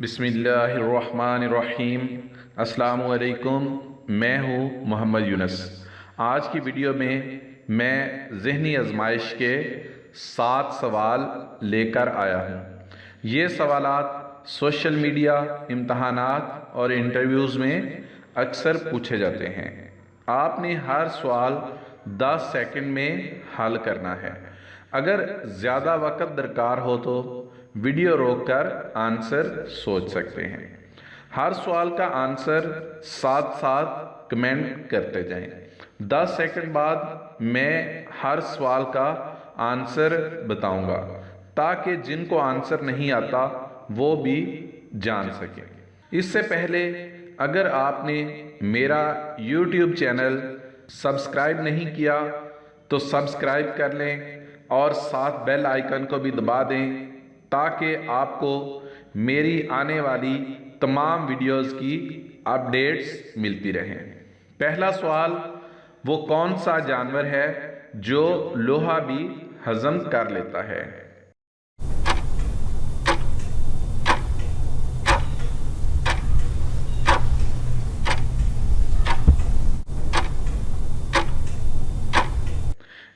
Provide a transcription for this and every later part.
बिस्मिल्लाहिर्रहमानिर्रहीम। अस्सलामु अलैकुम। मैं हूँ मोहम्मद यूनुस। आज की वीडियो में मैं ज़हनी आजमाइश के 7 सवाल लेकर आया हूँ। ये सवालात सोशल मीडिया, इम्तहानात और इंटरव्यूज़ में अक्सर पूछे जाते हैं। आपने हर सवाल 10 सेकंड में हल करना है। अगर ज़्यादा वक्त दरकार हो तो वीडियो रोककर आंसर सोच सकते हैं। हर सवाल का आंसर साथ साथ कमेंट करते जाएं। 10 सेकंड बाद मैं हर सवाल का आंसर बताऊंगा ताकि जिनको आंसर नहीं आता वो भी जान सकें। इससे पहले अगर आपने मेरा YouTube चैनल सब्सक्राइब नहीं किया तो सब्सक्राइब कर लें और साथ बेल आइकन को भी दबा दें ताकि आपको मेरी आने वाली तमाम वीडियोस की अपडेट्स मिलती रहें। पहला सवाल, वो कौन सा जानवर है जो लोहा भी हजम कर लेता है?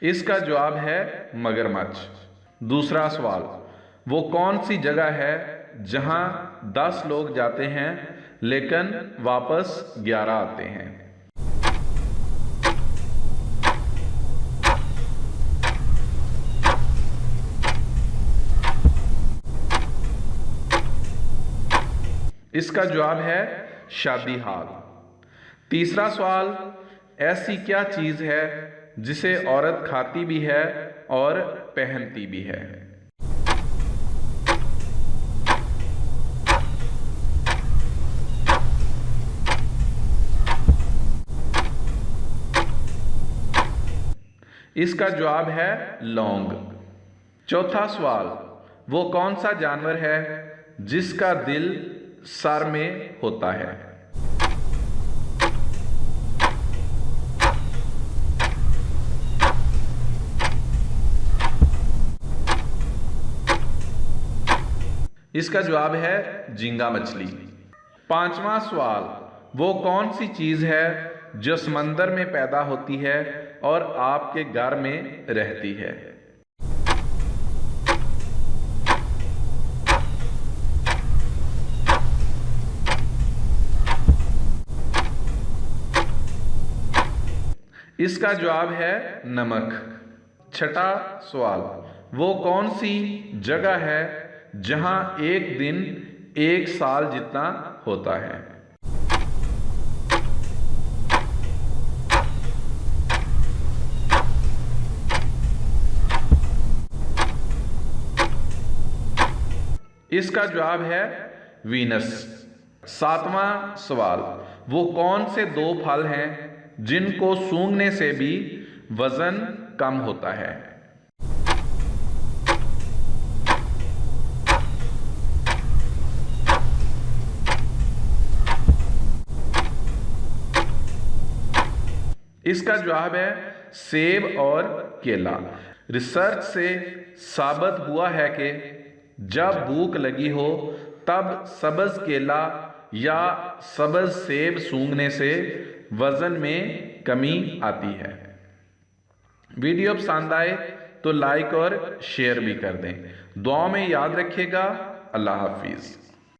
इसका जवाब है मगरमच्छ। दूसरा सवाल, वो कौन सी जगह है जहां 10 लोग जाते हैं लेकिन वापस 11 आते हैं? इसका जवाब है शादी हाल। तीसरा सवाल, ऐसी क्या चीज है जिसे औरत खाती भी है और पहनती भी है? इसका जवाब है लौंग। चौथा सवाल, वो कौन सा जानवर है जिसका दिल सर में होता है? इसका जवाब है झींगा मछली। पांचवा सवाल, वो कौन सी चीज है जो समंदर में पैदा होती है और आपके घर में रहती है? इसका जवाब है नमक। छठा सवाल, वो कौन सी जगह है जहां एक दिन 1 साल जितना होता है? इसका जवाब है वीनस। सातवां सवाल, वो कौन से 2 फल हैं जिनको सूंघने से भी वजन कम होता है? इसका जवाब है सेब और केला। रिसर्च से साबित हुआ है कि जब भूख लगी हो तब सब्ज केला या सब्ज सेब सूंघने से वजन में कमी आती है। वीडियो पसंद आए तो लाइक और शेयर भी कर दें। दुआ में याद रखिएगा। अल्लाह हाफिज।